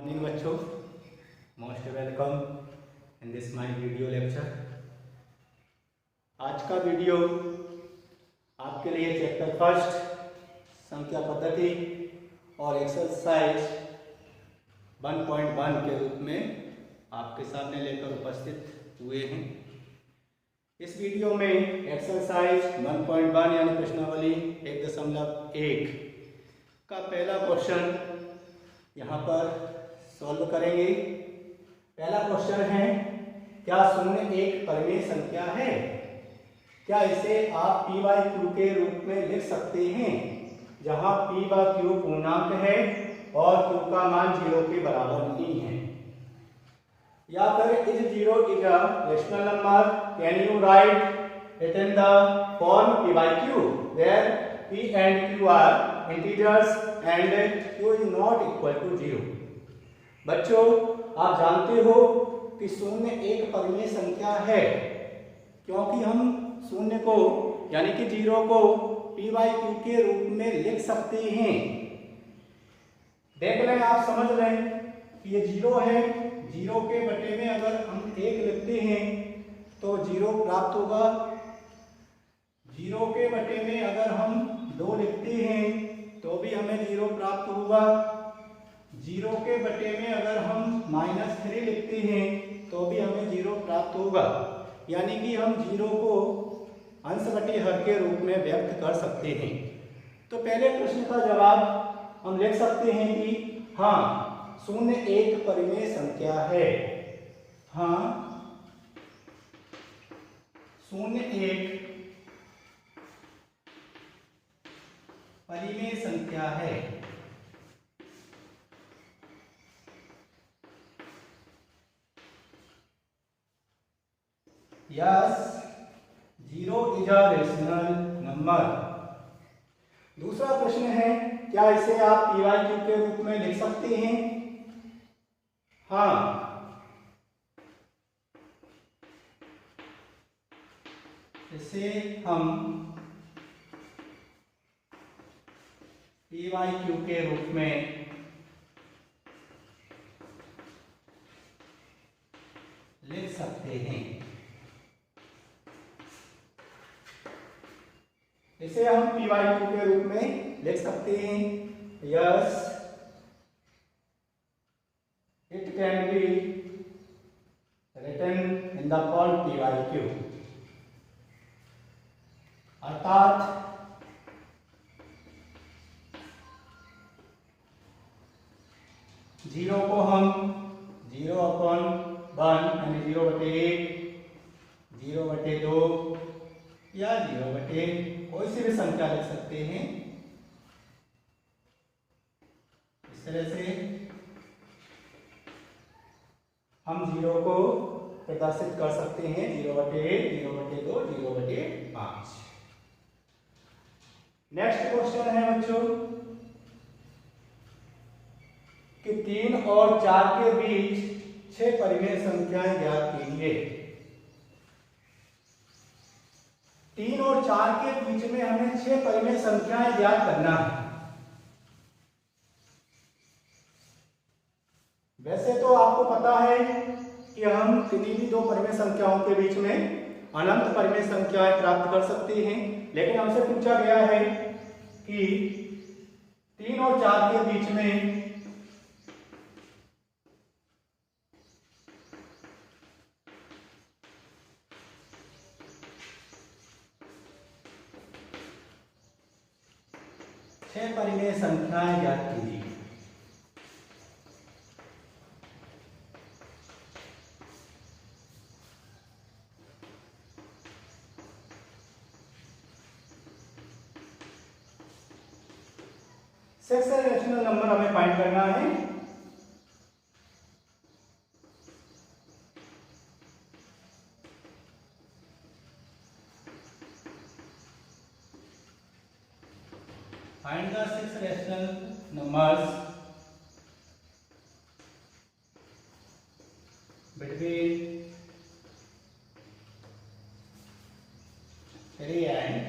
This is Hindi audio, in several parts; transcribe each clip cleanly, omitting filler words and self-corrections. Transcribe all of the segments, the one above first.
मॉर्निंग बच्चों, most welcome in this my video lecture. आज का वीडियो आपके लिए चैप्टर फर्स्ट संख्या पद्धति और एक्सरसाइज 1.1 के रूप में आपके सामने लेकर उपस्थित हुए हैं। इस वीडियो में एक्सरसाइज 1.1 यानी प्रश्नावली 1.1 का पहला क्वेश्चन यहाँ पर सॉल्व करेंगे। पहला क्वेश्चन है, क्या शून्य एक परिमेय संख्या है? क्या इसे आप p बाई क्यू के रूप में लिख सकते हैं, जहां p बाई क्यू पूर्णांक है और q का मान 0 के बराबर नहीं है? या फिर is 0 is a rational number, can you write it in the form p by q where p and q are integers and q is not equal to 0। बच्चों, आप जानते हो कि शून्य एक परिमेय संख्या है, क्योंकि हम शून्य को यानी कि 0 को p बाई क्यू के रूप में लिख सकते हैं। देख लें, आप समझ लें कि ये 0 है, 0 के बटे में अगर हम 1 लिखते हैं तो 0 प्राप्त होगा। 0 के बटे में अगर हम 2 लिखते हैं तो भी हमें 0 प्राप्त होगा। 0 के बटे में अगर हम -3 लिखते हैं तो भी हमें 0 प्राप्त होगा। यानी कि हम 0 को अंश बटे हर के रूप में व्यक्त कर सकते हैं। तो पहले प्रश्न का जवाब हम लिख सकते हैं कि हाँ, शून्य एक परिमेय संख्या है। हाँ, शून्य एक परिमेय संख्या है। Yes, 0 is a rational number. दूसरा प्रश्न है, क्या इसे आप p बाई क्यू के रूप में लिख सकते हैं? हाँ, इसे हम p बाई क्यू के रूप में लिख सकते हैं। इसे हम p बाई क्यू के रूप में लिख सकते हैं। Yes, it can be written in the form p by q. अर्थात जीरो को हम 0/1 यानी 0/1, 0/2 या 0/ कोई सी भी संख्या लिख सकते हैं। इस तरह से हम 0 को प्रदर्शित कर सकते हैं, 0/1, 0/2, 0/5। नेक्स्ट क्वेश्चन है बच्चों कि 3 और 4 के बीच 6 परिमेय संख्याएं ज्ञात कीजिए। 3 और 4 के बीच में हमें 6 परिमेय संख्याएं ज्ञात करना है। वैसे तो आपको पता है कि हम किन्हीं भी 2 परिमेय संख्याओं के बीच में अनंत परिमेय संख्याएं प्राप्त कर सकते हैं, लेकिन हमसे पूछा गया है कि 3 और 4 के बीच में छह परिमेय संख्याएं ज्ञात कीजिए। सिक्स रेशनल नंबर हमें फाइंड करना है। Find the 6 rational numbers between 3 and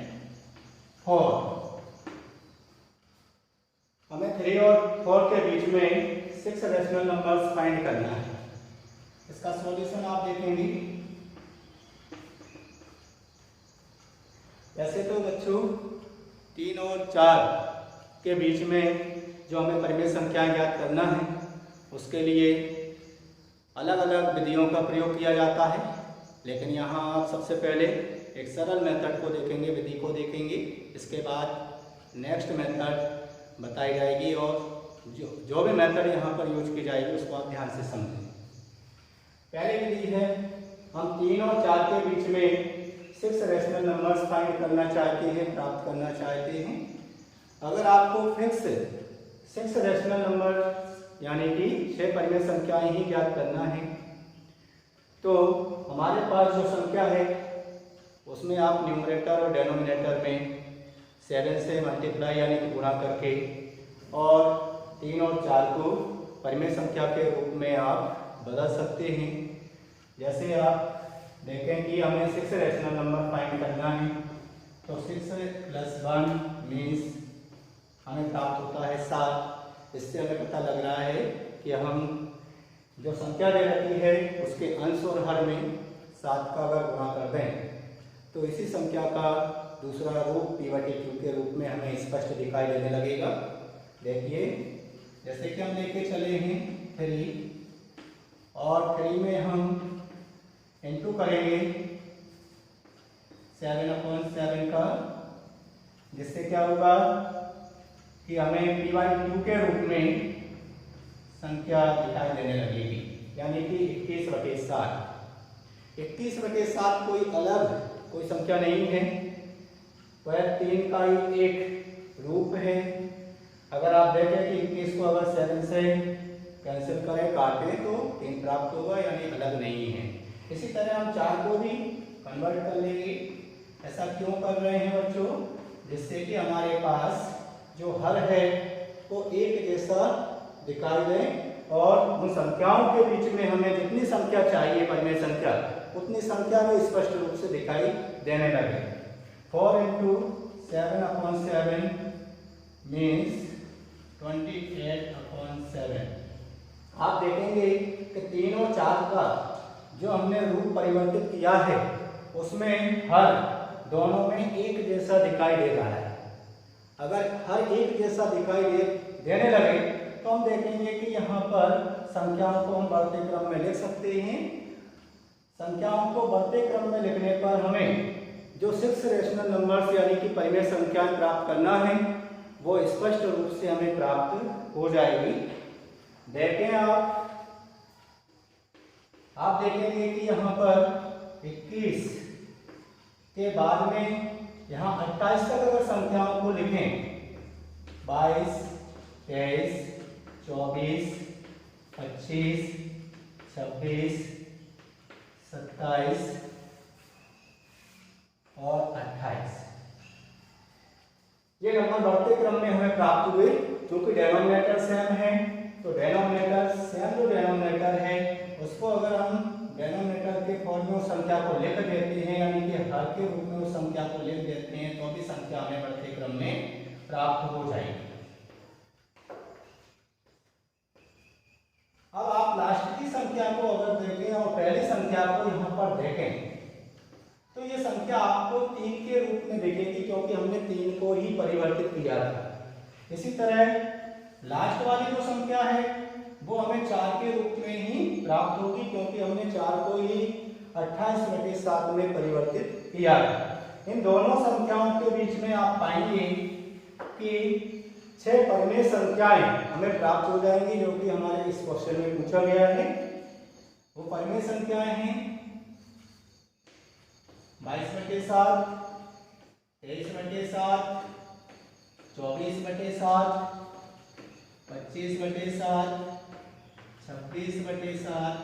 4। हमें 3 और 4 के बीच में 6 रेशनल नंबर्स फाइंड करना है। इसका सॉल्यूशन आप देखेंगे। वैसे तो बच्चों 3 और 4 के बीच में जो हमें परिमेय संख्याएं ज्ञात करना है उसके लिए अलग अलग विधियों का प्रयोग किया जाता है, लेकिन यहाँ आप सबसे पहले एक सरल मेथड को देखेंगे, विधि को देखेंगे। इसके बाद नेक्स्ट मेथड बताई जाएगी और जो भी मेथड यहाँ पर यूज की जाएगी उसको आप ध्यान से समझें। पहली विधि है, हम 3 और 4 के बीच में 6 रेशनल नंबर्स फाइंड करना चाहते हैं, प्राप्त करना चाहते हैं। अगर आपको फिक्स 6 रेशनल नंबर यानी कि 6 परिमेय संख्याएं ही ज्ञात करना है, तो हमारे पास जो संख्या है उसमें आप न्यूमरेटर और डेनोमिनेटर में 7 से मल्टीप्लाई यानी कि गुणा करके और 3 और 4 को परिमेय संख्या के रूप में आप बदल सकते हैं। जैसे आप देखें कि हमें 6 रेशनल नंबर फाइंड करना है, तो 6 + 1 मीन्स हमें प्राप्त होता है 7। इससे हमें पता लग रहा है कि हम जो संख्या दे रखी है उसके अंश और हर में 7 का अगर गुणा कर दें तो इसी संख्या का दूसरा रूप p/q के रूप में हमें स्पष्ट दिखाई देने लगेगा। देखिए, जैसे कि हम लेके चले हैं 3 और 3 में हम इंटू करेंगे 7/7 का, जिससे क्या होगा कि हमें p/q के रूप में संख्या दिखाई देने लगेगी, यानी कि 21/7। 21/7 कोई संख्या नहीं है, वह 3 का ही एक रूप है। अगर आप देखें कि 21 को अगर 7 से कैंसिल करें, काटें, तो 3 प्राप्त होगा, यानी अलग नहीं है। इसी तरह हम 4 को भी कन्वर्ट कर लेंगे। ऐसा क्यों कर रहे हैं बच्चों? जिससे कि हमारे पास जो हर है वो एक जैसा दिखाई दे और उन संख्याओं के बीच में हमें जितनी संख्या चाहिए परिमेय संख्या उतनी संख्या में स्पष्ट रूप से दिखाई देने लगे। 4 × 7/7 मीन्स 28/7। आप देखेंगे कि 3 और 4 का जो हमने रूप परिवर्तित किया है उसमें हर दोनों में एक जैसा दिखाई दे रहा है। अगर हर एक जैसा दिखाई देने लगे तो हम देखेंगे कि यहाँ पर संख्याओं को हम बढ़ते क्रम में लिख सकते हैं। संख्याओं को बढ़ते क्रम में लिखने पर हमें जो 6 रेशनल नंबर्स यानी कि परिमेय संख्याएं प्राप्त करना है वो स्पष्ट रूप से हमें प्राप्त हो जाएगी। देखें आप देखेंगे कि यहाँ पर 21 के बाद में यहाँ 28 तक अगर संख्याओं को लिखें 22, 23, 24, 25, 26, 27 और 28, ये नंबर बढ़ते क्रम में हमें प्राप्त हुए। क्योंकि डेनोमिनेटर सेम है तो जो डेनोमिनेटर है उसको अगर हम डेनोमिनेटर के फॉर्म में उस संख्या को लिख देते हैं, यानी कि हर के रूप में उस संख्या को लिख देते हैं, तो भी संख्या हमें बढ़ते क्रम में प्राप्त हो जाएगी। अब आप लास्ट की संख्या को अगर देखें और पहली संख्या को यहाँ पर देखें तो ये संख्या आपको 3 के रूप में दिखेगी, क्योंकि हमने 3 को ही परिवर्तित किया था। इसी तरह लास्ट वाली जो संख्या है वो हमें 4 के रूप में ही प्राप्त होगी, क्योंकि हमने 4 को ही 28/7 में परिवर्तित किया है। इन दोनों संख्याओं के बीच में आप पाएंगे कि 6 परिमेय संख्याएं हमें प्राप्त हो जाएंगी, जो कि हमारे इस क्वेश्चन में पूछा गया है। वो परिमेय संख्याएं हैं 22/7, 23/7, 24/7, 25/7, 26/7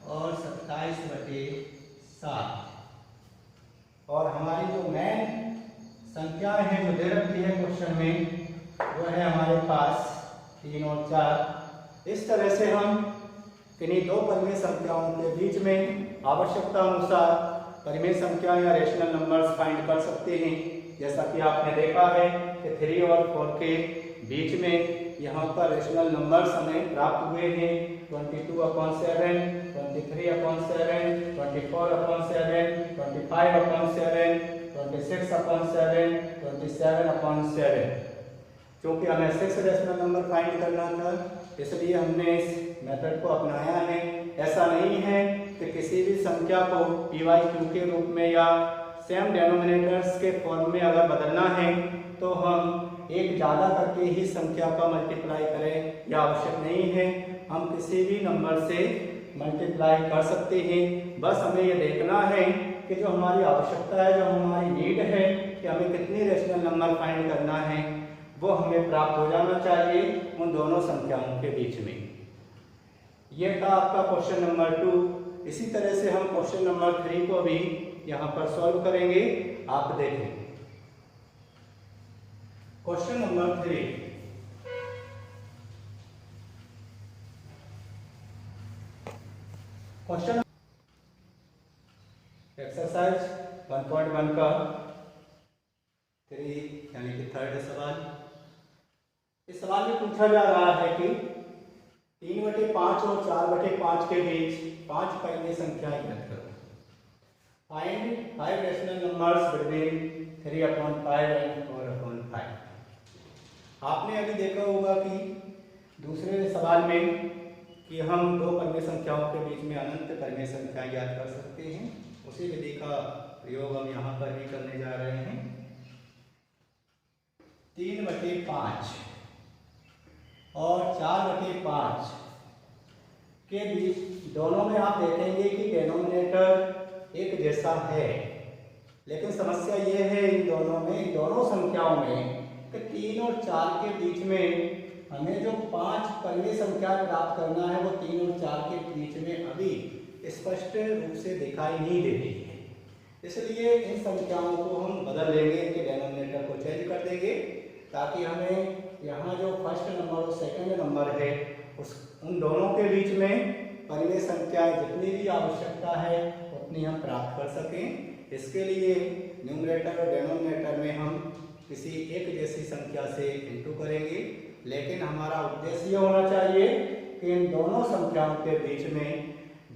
और 27/7। और हमारी जो मेन संख्याएं हैं जो दे रखी है क्वेश्चन में वो है हमारे पास 3 और 4। इस तरह से हम किन्हीं दो परिमेय संख्याओं के बीच में आवश्यकता अनुसार परिमेय संख्या या रेशनल नंबर्स फाइंड कर सकते हैं। जैसा कि आपने देखा है कि 3 और 4 के बीच में यहाँ पर रेशनल नंबर्स हमें प्राप्त हुए हैं 22/7, 23/7, 24/7, 25/7, 26/7, 27/7। क्योंकि हमें 6 रेशनल नंबर फाइंड करना था, इसलिए हमने इस मेथड को अपनाया है। ऐसा नहीं है कि किसी भी संख्या को PYQ के रूप में या सेम डेनोमिनेटर्स के फॉर्म में अगर बदलना है तो हम एक ज़्यादा करके ही संख्या का मल्टीप्लाई करें, यह आवश्यक नहीं है। हम किसी भी नंबर से मल्टीप्लाई कर सकते हैं। बस हमें ये देखना है कि जो हमारी आवश्यकता है, जो हमारी नीड है कि हमें कितनी रेशनल नंबर फाइंड करना है, वो हमें प्राप्त हो जाना चाहिए उन दोनों संख्याओं के बीच में। ये था आपका क्वेश्चन नंबर 2। इसी तरह से हम क्वेश्चन नंबर 3 को भी यहाँ पर सॉल्व करेंगे। आप देखें क्वेश्चन नंबर 3। क्वेश्चन एक्सरसाइज 1.1 का 3 यानी कि थर्ड सवाल। इस सवाल में पूछा जा रहा है कि 3/5 और 4/5 के बीच 5 परिमेय संख्याएं ज्ञात करो। Find 5 rational numbers between 3/5 and 4/5। आपने अभी देखा होगा कि दूसरे सवाल में कि हम दो परिमेय संख्याओं के बीच में अनंत परिमेय संख्याएं ज्ञात कर सकते हैं। उसी विधि का प्रयोग हम यहाँ पर भी करने जा रहे हैं। 3/5 और 4/5 के बीच दोनों में आप देखेंगे कि डेनोमिनेटर एक जैसा है, लेकिन समस्या ये है इन दोनों संख्याओं में कि 3 और 4 के बीच में हमें जो 5 परिमेय संख्या प्राप्त करना है वो 3 और 4 के बीच में अभी स्पष्ट रूप से दिखाई नहीं दे रही है। इसलिए इन संख्याओं को हम बदल लेंगे, इनके डेनोमिनेटर को चेंज कर देंगे, ताकि हमें यहाँ जो फर्स्ट नंबर और सेकंड नंबर है उन दोनों के बीच में परिमेय संख्याएं जितनी भी आवश्यकता है उतनी हम प्राप्त कर सकें। इसके लिए न्यूमरेटर और डेनोमिनेटर में हम किसी एक जैसी संख्या से इंटू करेंगे, लेकिन हमारा उद्देश्य होना चाहिए कि इन दोनों संख्याओं के बीच में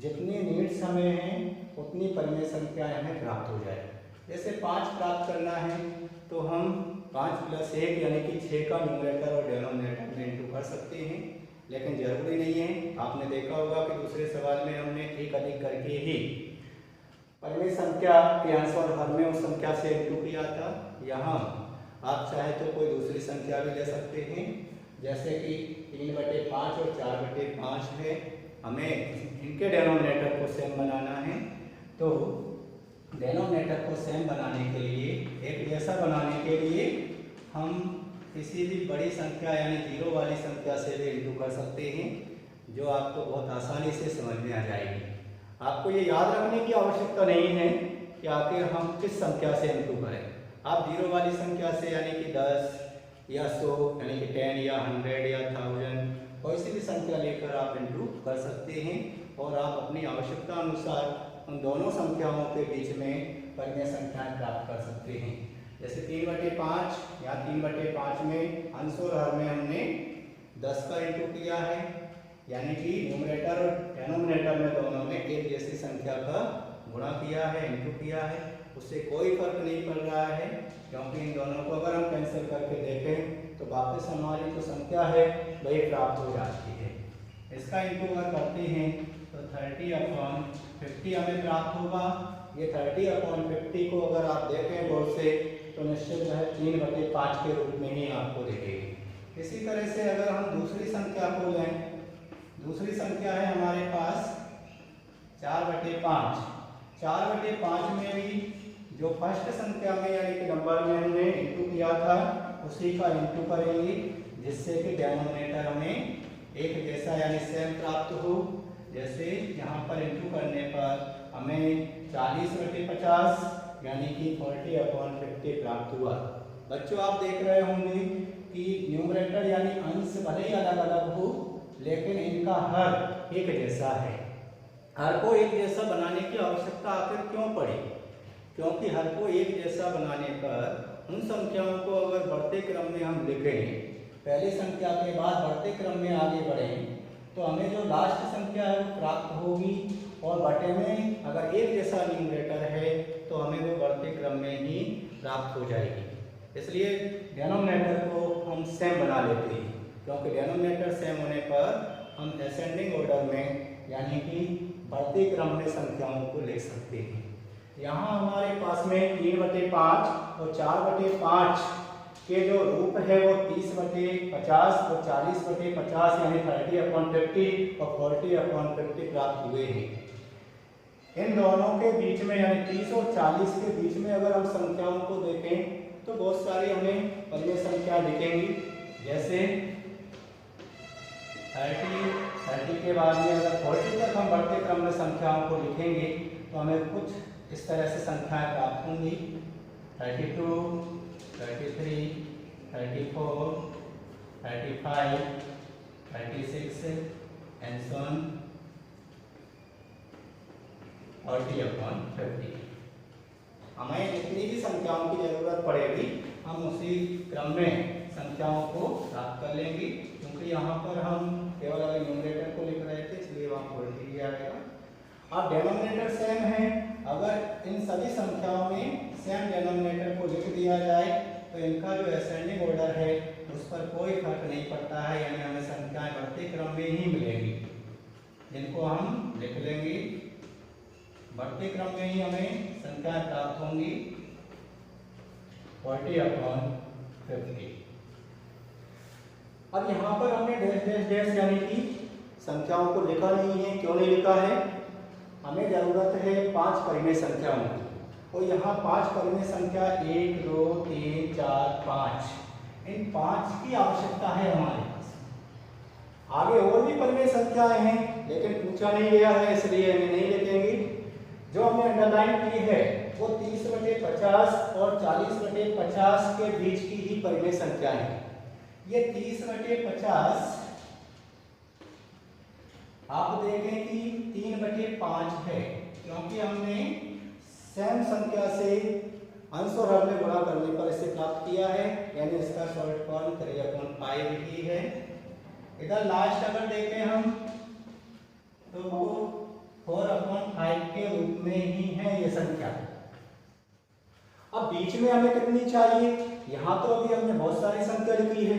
जितनी नीड्स हमें हैं उतनी परिमेय संख्याएं हमें प्राप्त हो जाए। जैसे 5 प्राप्त करना है तो हम 5 + 1 यानी कि 6 का न्यूमरेटर और डेनोमिनेटर में इंटू कर सकते हैं, लेकिन जरूरी नहीं है। आपने देखा होगा कि दूसरे सवाल में हमने एक अधिक करके ही परिमेय संख्या के अंश और हर में उस संख्या से इंटू किया था। यहाँ आप चाहे तो कोई दूसरी संख्या भी ले सकते हैं, जैसे कि 3/5 और 4/5 है। हमें इनके डेनोमिनेटर को सेम बनाना है, तो डेनोमिनेटर को सेम बनाने के लिए, एक जैसा बनाने के लिए हम किसी भी बड़ी संख्या यानी 0 वाली संख्या से भी इंटू कर सकते हैं, जो आपको बहुत आसानी से समझ में आ जाएगी। आपको ये याद रखने की आवश्यकता नहीं है कि आखिर हम किस संख्या से इंटू करें। आप 0 वाली संख्या से यानी कि 10 या 100 यानी कि 10 या 100 या 1000 कोई सी भी संख्या लेकर आप इंटू कर सकते हैं, और आप अपनी आवश्यकता अनुसार उन दोनों संख्याओं के बीच में परिमेय संख्याएं प्राप्त कर सकते हैं। जैसे 3/5 या 3/5 में अंश और हर में हमने 10 का इंटू किया है, यानी कि न्यूमरेटर और डेनोमिनेटर में दोनों में एक जैसी संख्या का गुणा किया है, इंटू किया है। उससे कोई फर्क नहीं पड़ रहा है, क्योंकि इन दोनों को अगर हम कैंसिल करके देखें तो वापस हमारी जो संख्या है वही प्राप्त हो जाती है। इसका इंटू अगर करते हैं तो 30/50 हमें प्राप्त होगा। ये 30/50 को अगर आप देखें गौर से तो निश्चित है 3/5 के रूप में ही आपको दिखेगी। इसी तरह से अगर हम दूसरी संख्या को लें, दूसरी संख्या है हमारे पास 4/5। 4/5 में भी जो फर्स्ट संख्या में यानी कि नंबर में हमने इंटू किया था उसी का इंटू करेंगे, जिससे कि डेनोमिनेटर हमें एक जैसा यानी सेम प्राप्त हो। जैसे यहाँ पर इंटू करने पर हमें 40/50 यानी कि 40/50 प्राप्त हुआ। बच्चों आप देख रहे होंगे कि न्यूमरेटर यानी अंश भले ही अलग अलग हो, लेकिन इनका हर एक जैसा है। हर को एक जैसा बनाने की आवश्यकता आखिर क्यों पड़ी? क्योंकि हर को एक जैसा बनाने पर उन संख्याओं को अगर बढ़ते क्रम में हम लिखें पहली संख्या के बाद बढ़ते क्रम में आगे बढ़ें तो हमें जो लास्ट संख्या है वो प्राप्त होगी, और बटे में अगर एक जैसा न्यूमरेटर है तो हमें वो बढ़ते क्रम में ही प्राप्त हो जाएगी। इसलिए डिनोमिनेटर को हम सेम बना लेते हैं, क्योंकि डिनोमिनेटर सेम होने पर हम असेंडिंग ऑर्डर में यानी कि बढ़ते क्रम में संख्याओं को लिख सकते हैं। यहाँ हमारे पास में 3/5 और 4/5 के जो रूप है वो 30/50 और 40/50 यानी 30/50 और 40/50 प्राप्त हुए हैं। इन दोनों के बीच में यानी 30 और 40 के बीच में अगर हम संख्याओं को देखें तो बहुत सारी हमें परिमेय संख्या दिखेंगी, जैसे 30 के बाद में अगर 40 तक हम बढ़ते क्रम में संख्याओं को लिखेंगे तो हमें कुछ इस तरह से संख्याएं प्राप्त होंगी, 32, 33, 34, 35, 36 एंड सो ऑन 40/50। हमें जितनी भी संख्याओं की जरूरत पड़ेगी हम उसी क्रम में संख्याओं को प्राप्त कर लेंगे, क्योंकि यहाँ पर हम केवल अगर न्यूमरेटर को लिख रहे थे इसलिए वहाँ 40 ही आएगा। अब डिनोमिनेटर सेम है, अगर इन सभी संख्याओं में सेम डिनोमिनेटर को लिख दिया जाए तो इनका जो असेंडिंग ऑर्डर है उस पर कोई फर्क नहीं पड़ता है, यानी हमें संख्याएं बढ़ते क्रम में ही मिलेंगी, जिनको हम लिख लेंगे। बढ़ते क्रम में ही हमें संख्याएं प्राप्त होंगी 40/50। अब यहाँ पर हमने डैश डैश डैश यानी कि संख्याओं को लिखा नहीं है। क्यों नहीं लिखा है? हमें जरूरत है 5 परिमेय संख्याओं की, और यहाँ 5 परिमेय संख्या 1, 2, 3, 4, 5 इन 5 की आवश्यकता है हमारे पास। आगे और भी परिमेय संख्याएं हैं लेकिन पूछा नहीं गया है इसलिए हमें नहीं लिखेंगे। जो हमने अंडरलाइन की है वो 30/50 और 40/50 के बीच की ही परिमेय संख्याएं हैं। ये 30/50 आप देखें कि 3/5 है, क्योंकि हमने सेम संख्या से अंश और हर में गुणा करने पर इसे प्राप्त किया है, यानी इसका शॉर्ट फॉर्म 3/5 ही है। इधर लास्ट अगर देखें हम तो वो 4/5 के रूप में ही है ये संख्या। अब बीच में हमें कितनी चाहिए? यहाँ तो अभी हमने बहुत सारी संख्या लिखी है,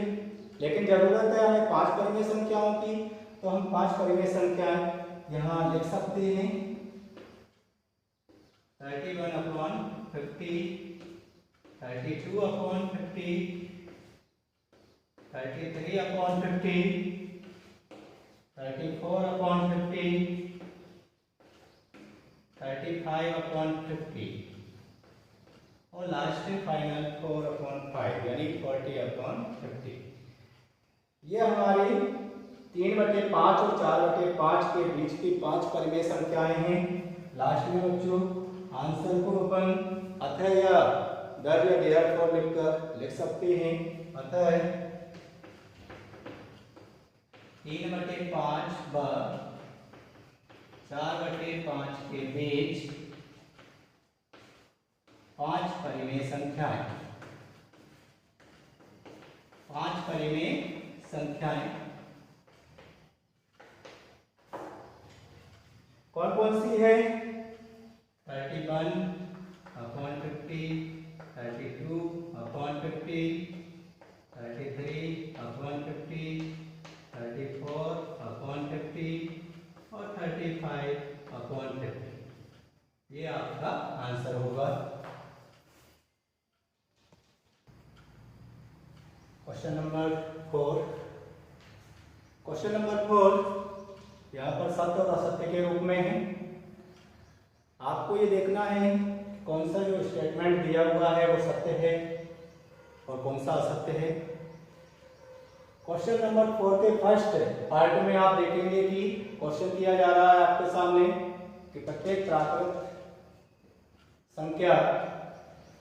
लेकिन जरूरत है हमें 5 परिमेय संख्याओं की, तो हम 5 परिमेय संख्याएं यहाँ लिख सकते हैं। 31/50, 32/50, 33/50, 34/50, 35/50 और लास्ट फाइनल 4/5 यानी 40/50। ये हमारी 3/5 और 4/5 के बीच की 5 परिमेय संख्याएं हैं। लास्ट में बच्चों आंसर को अपन अतः या दर या देयरफॉर लिखकर लिख सकते हैं। अतः 3/5 व 4/5 के बीच 5 परिमेय संख्याएं, 5 परिमेय संख्याएं कौन कौन सी है? 31/50, 32/50, 33/50, 34/50 और 35/50। ये आपका आंसर होगा। Question number 4। क्वेश्चन नंबर 4 यहाँ पर सत्य और असत्य के रूप में है। आपको ये देखना है कौन सा जो स्टेटमेंट दिया हुआ है वो सत्य है और कौन सा असत्य है। क्वेश्चन नंबर 4 के फर्स्ट पार्ट में आप देखेंगे कि क्वेश्चन किया जा रहा है आपके सामने कि प्रत्येक प्राकृत संख्या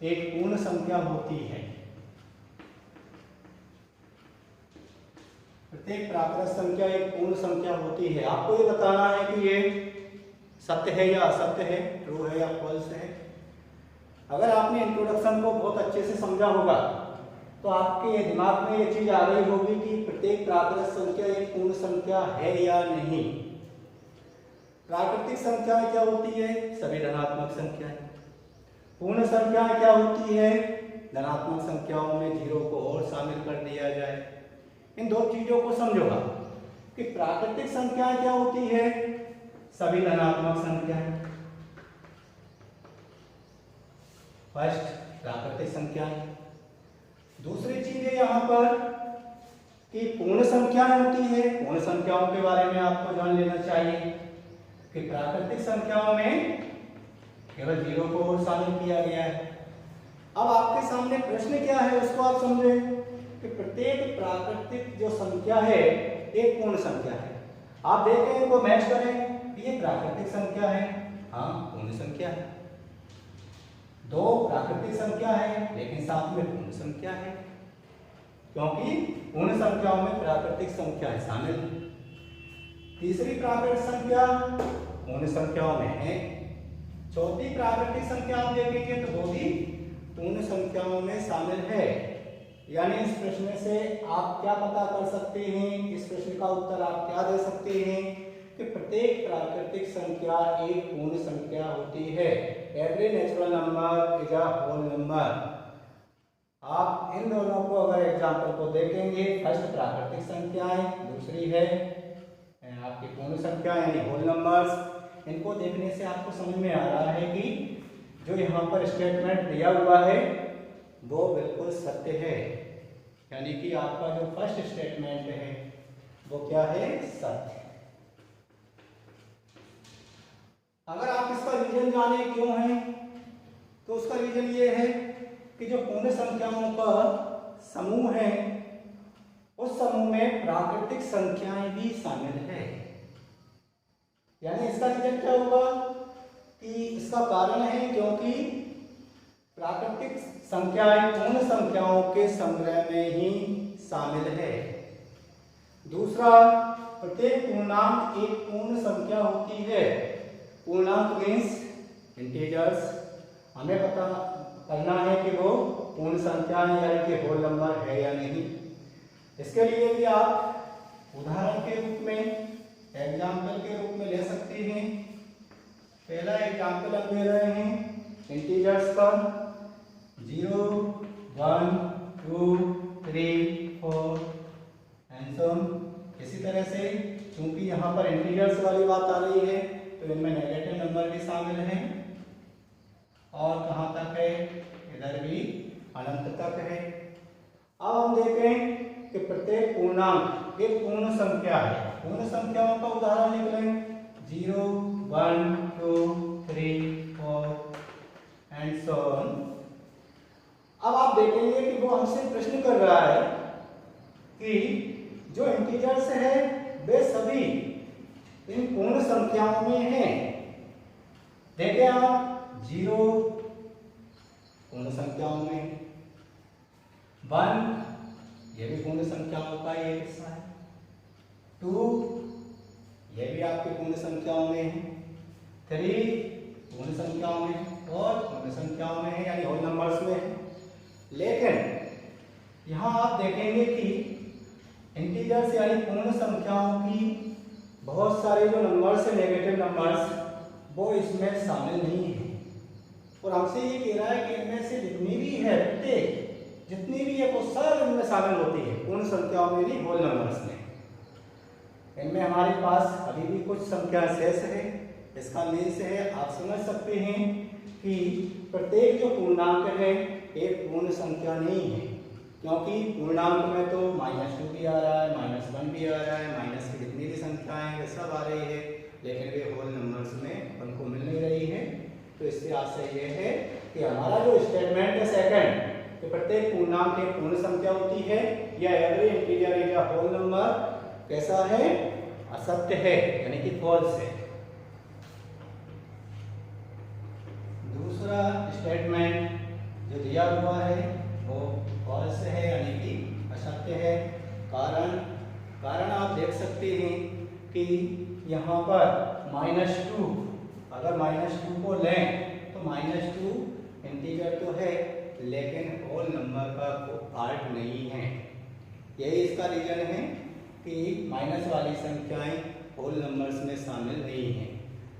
एक पूर्ण संख्या होती है। प्रत्येक प्राकृत संख्या एक पूर्ण संख्या होती है। आपको ये बताना है कि ये सत्य है या असत्य है, ट्रू है या फॉल्स है। अगर आपने इंट्रोडक्शन को बहुत अच्छे से समझा होगा तो तो आपके दिमाग में ये चीज आ गई होगी कि प्रत्येक प्राकृतिक संख्या एक पूर्ण संख्या है या नहीं। प्राकृतिक संख्याएं क्या होती है? सभी धनात्मक संख्याएं। पूर्ण संख्याएं क्या होती है? धनात्मक संख्याओं में जीरो को और शामिल कर दिया जाए। इन दो चीजों को समझो आप कि प्राकृतिक संख्याएं क्या होती है? सभी धनात्मक संख्याएं। फर्स्ट प्राकृतिक संख्याएं। दूसरी चीज है यहाँ पर कि पूर्ण संख्याएं होती है। पूर्ण संख्याओं के बारे में आपको जान लेना चाहिए कि प्राकृतिक संख्याओं में केवल जीरो को और शामिल किया गया है। अब आपके सामने प्रश्न क्या है उसको आप समझे कि प्रत्येक प्राकृतिक जो संख्या है एक पूर्ण संख्या है। आप देखें इनको मैच करें, ये प्राकृतिक संख्या है, हाँ पूर्ण संख्या है। दो प्राकृतिक संख्या है लेकिन साथ में पूर्ण संख्या है, क्योंकि पूर्ण संख्याओं में प्राकृतिक संख्या शामिल है। तीसरी प्राकृतिक संख्या पूर्ण संख्याओं में है। चौथी प्राकृतिक संख्या आप देखेंगे तो वो भी पूर्ण संख्याओं में शामिल है। यानी इस प्रश्न से आप क्या पता कर सकते हैं, इस प्रश्न का उत्तर आप क्या दे सकते हैं कि प्रत्येक प्राकृतिक संख्या एक पूर्ण संख्या होती है। Every natural number is a whole number. आप इन दोनों को अगर एग्जाम्पल को देखेंगे, फर्स्ट प्राकृतिक संख्याएं, दूसरी है आपकी पूर्ण संख्या यानी होल नंबर्स। इनको देखने से आपको समझ में आ रहा है कि जो यहाँ पर स्टेटमेंट दिया हुआ है वो बिल्कुल सत्य है। यानी कि आपका जो फर्स्ट स्टेटमेंट है वो क्या है? सत्य। अगर आप इसका रीजन जाने क्यों है तो उसका रीजन ये है कि जो पूर्ण संख्याओं का समूह है उस समूह में प्राकृतिक संख्याएं भी शामिल है। यानी इसका रीजन क्या होगा कि इसका कारण है क्योंकि प्राकृतिक संख्याएं पूर्ण संख्याओं के संग्रह में ही शामिल है। दूसरा, प्रत्येक पूर्णांक एक पूर्ण संख्या होती है। पूर्णांक मीन्स इंटीजर्स। हमें पता करना है कि वो पूर्ण संख्या है यानी कि होल नंबर है या नहीं। इसके लिए भी आप उदाहरण के रूप में, एग्जाम्पल के रूप में ले सकते हैं। पहला एग्जाम्पल हम ले रहे हैं इंटीजर्स का 0, 1, 2, 3, 4 एंड सो ऑन। इसी तरह से क्योंकि यहाँ पर इंटीजर्स वाली बात आ रही है तो इनमें नेगेटिव नंबर भी शामिल हैं। और कहाँ तक है? इधर भी अनंत तक है। अब हम देखें कि प्रत्येक पूर्णांक एक पूर्ण संख्या है। पूर्ण संख्याओं का उदाहरण लिख लें 0, 1, 2, 3, 4 एंड सो ऑन। अब आप देखेंगे कि वो हमसे प्रश्न कर रहा है कि जो इंटीजर्स है वे सभी इन पूर्ण संख्याओं में हैं। देखें आप 0 पूर्ण संख्याओं में, 1 ये भी पूर्ण संख्याओं का एक हिस्सा है, 2 ये भी आपकी पूर्ण संख्याओं में है, 3 पूर्ण संख्याओं में और पूर्ण संख्याओं में है यानी होल नंबर्स में है। लेकिन यहाँ आप देखेंगे कि इंटीजर्स यानी पूर्ण संख्याओं की बहुत सारे जो नंबर्स है नेगेटिव नंबर्स वो इसमें शामिल नहीं है। और हमसे ये कह रहा है कि इनमें से जितनी भी है प्रत्येक जितनी भी है वो सब इनमें शामिल होती है पूर्ण संख्याओं में भी, होल नंबर्स में। इनमें हमारे पास अभी भी कुछ संख्या शेष है। इसका मीन्स है आप समझ सकते हैं कि प्रत्येक जो पूर्णांक है एक पूर्ण संख्या नहीं है, क्योंकि पूर्णांक में तो -2 भी आ रहा है, -1 भी आ रहा है, माइनस की जितनी भी संख्याएं हैं वे सब आ रही है, लेकिन वे होल नंबर्स में उनको मिल नहीं रही है। तो इससे आशय ये है कि हमारा जो स्टेटमेंट है सेकंड कि प्रत्येक पूर्णांक एक पूर्ण संख्या होती है या every integer is a whole number, कैसा है? असत्य है यानी कि फॉल्स है। दूसरा स्टेटमेंट जो दिया हुआ है वो फॉल्स है यानी कि असत्य है। कारण आप देख सकते हैं कि यहाँ पर -2, अगर -2 को लें तो -2 इंटीजर तो है लेकिन होल नंबर का पार्ट नहीं है। यही इसका रीजन है कि माइनस वाली संख्याएं होल नंबर्स में शामिल नहीं है।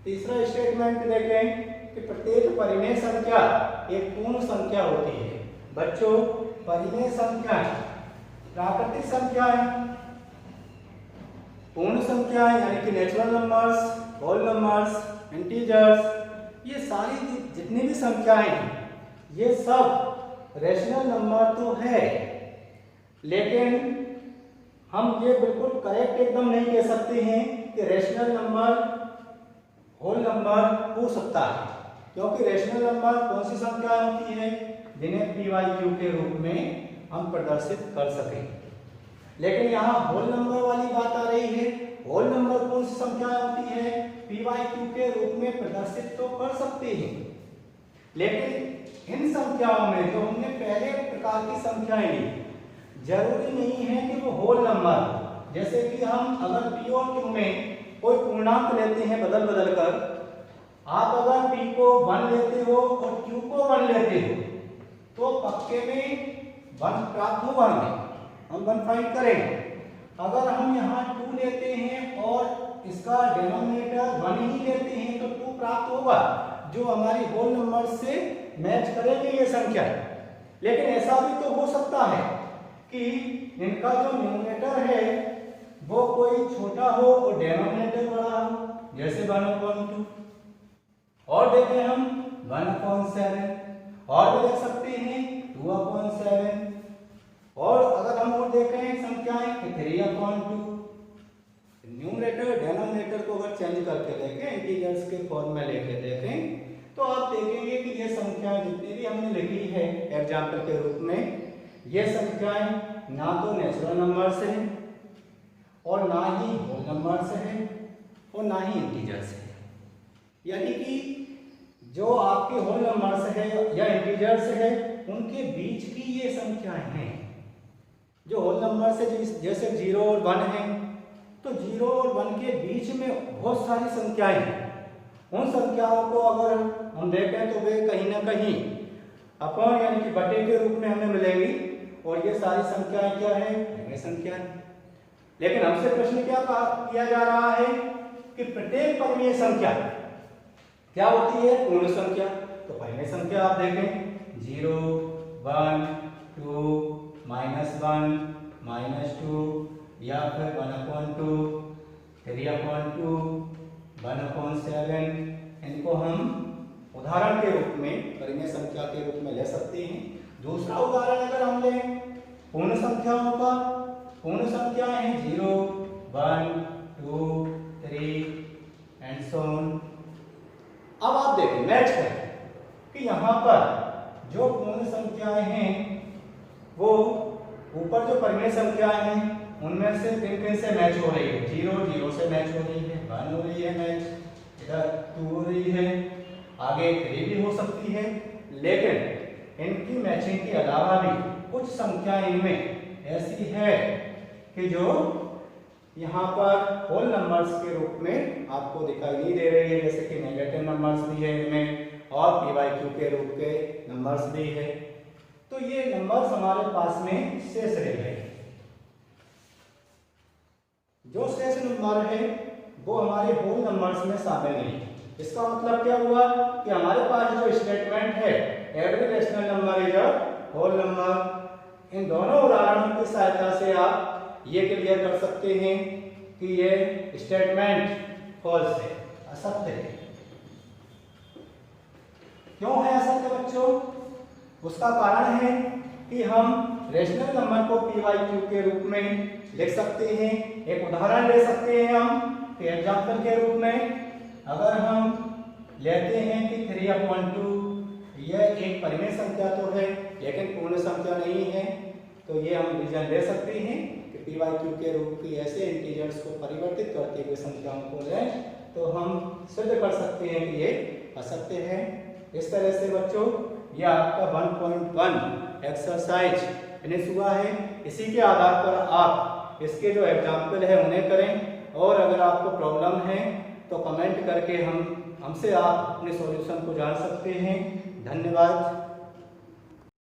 तीसरा स्टेटमेंट देखें कि प्रत्येक परिमेय संख्या एक पूर्ण संख्या होती है। बच्चों, परिमेय संख्याएं प्राकृतिक संख्याएं, पूर्ण संख्याएं यानी कि natural numbers, whole numbers, integers, ये सारी जितनी भी संख्याएं हैं ये सब रेशनल नंबर तो है, लेकिन हम ये बिल्कुल करेक्ट एकदम नहीं कह सकते हैं कि रेशनल नंबर होल नंबर हो सकता है, क्योंकि रेशनल नंबर कौन सी संख्या होती है जिन्हें पी वाई क्यू के रूप में हम प्रदर्शित कर सकें। लेकिन यहाँ होल नंबर वाली बात आ रही है। होल नंबर कौन सी संख्या होती है पी वाई क्यू के रूप में प्रदर्शित तो कर सकते हैं, लेकिन इन संख्याओं में जो हमने पहले प्रकार की संख्याएं ली, जरूरी नहीं है कि वो होल नंबर, जैसे कि हम अगर पी और क्यू में कोई पूर्णांक लेते हैं बदल बदल कर, आप अगर पी को 1 लेते हो और क्यू को 1 लेते हो तो पक्के में 1 प्राप्त होगा। हम 1 फाइंड करेंगे। अगर हम यहाँ 2 लेते हैं और इसका डिनोमिनेटर 1 ही लेते हैं तो 2 प्राप्त होगा, जो हमारी होल नंबर से मैच करेगी ये संख्या। लेकिन ऐसा भी तो हो सकता है कि इनका जो न्यूमरेटर है वो कोई छोटा हो और डिनोमिनेटर बड़ा हो, जैसे 1/2, और देखें हम 1/7, और भी देख सकते हैं 2/7, और अगर हम और देखें संख्याएं 3/2। न्यूमरेटर डिनोमिनेटर को अगर चेंज करके देखें, इंटीजर्स के फॉर्म में लेके देखें, तो आप देखेंगे कि ये संख्याएं जितनी भी हमने लिखी है एग्जाम्पल के रूप में, ये संख्याएं ना तो नेचुरल नंबर से है और ना ही होल नंबर से है और ना ही इंटीजर से है। यानी कि जो आपके होल नंबर से है या इंटीजर से है उनके बीच की ये संख्याएं हैं। जो होल नंबर से जैसे 0 और 1 है, तो 0 और 1 के बीच में बहुत सारी संख्याएं हैं। उन संख्याओं को अगर हम देखें तो वे कहीं ना कहीं अपॉन यानी कि बटे के रूप में हमें मिलेगी, और ये सारी संख्याएं क्या है, परिमेय संख्या है। लेकिन हमसे प्रश्न क्या किया जा रहा है कि प्रत्येक परिमेय संख्या क्या होती है, पूर्ण संख्या। तो परिमेय संख्या आप देखें 0, 1, 2, -1, -2, या फिर 1/2, 3/2, 1/7, इनको हम उदाहरण के रूप में परिमेय संख्या के रूप में ले सकते हैं। दूसरा उदाहरण अगर हम लें पूर्ण संख्याओं का, पूर्ण संख्याएं हैं 0, 1, 2, 3 एंड सो ऑन। अब आप देखें, मैच करें कि यहाँ पर जो पूर्ण संख्याएं हैं वो ऊपर जो परिमेय संख्याएं हैं उनमें से किन से मैच हो रही है। 0, 0 से मैच हो रही है, 1 हो रही है मैच, इधर 2 हो रही है, आगे 3 भी हो सकती है। लेकिन इनकी मैचिंग के अलावा भी कुछ संख्याएं इनमें ऐसी है कि जो यहाँ पर होल नंबर्स के रूप में आपको दिखाई नहीं दे रही है, जैसे कि नेगेटिव नंबर्स भी है इनमें और पी वाई क्यू के रूप के नंबर्स भी है। तो ये नंबर्स हमारे पास में शेष रह गए। जो शेष नंबर है वो हमारे होल नंबर्स में शामिल नहीं। इसका मतलब क्या हुआ कि हमारे पास जो स्टेटमेंट है every rational number is a whole number, इन दोनों उदाहरणों की सहायता से आप ये क्लियर कर सकते हैं कि ये स्टेटमेंट फॉल्स है, असत्य है। क्यों है असत्य बच्चों? उसका कारण है कि हम रेशनल नंबर को पी वाई क्यू के रूप में लिख सकते हैं। एक उदाहरण ले सकते हैं हम एग्जाम्पल के रूप में। अगर हम लेते हैं कि 3/2, यह एक परिमेय संख्या तो है लेकिन पूर्ण संख्या नहीं है, तो ये हम रीजन ले सकते हैं कि पी वाई क्यू के रूप की ऐसे इंटीजर्स को परिवर्तित करते हुए संख्याओं को लें तो हम सिद्ध कर सकते हैं कि ये असत्य है। इस तरह से बच्चों यह आपका 1.1 एक्सरसाइज फिनिश हुआ है। इसी के आधार पर आप इसके जो एग्जाम्पल है उन्हें करें, और अगर आपको प्रॉब्लम है तो कमेंट करके हमसे आप अपने सॉल्यूशन को जान सकते हैं। धन्यवाद।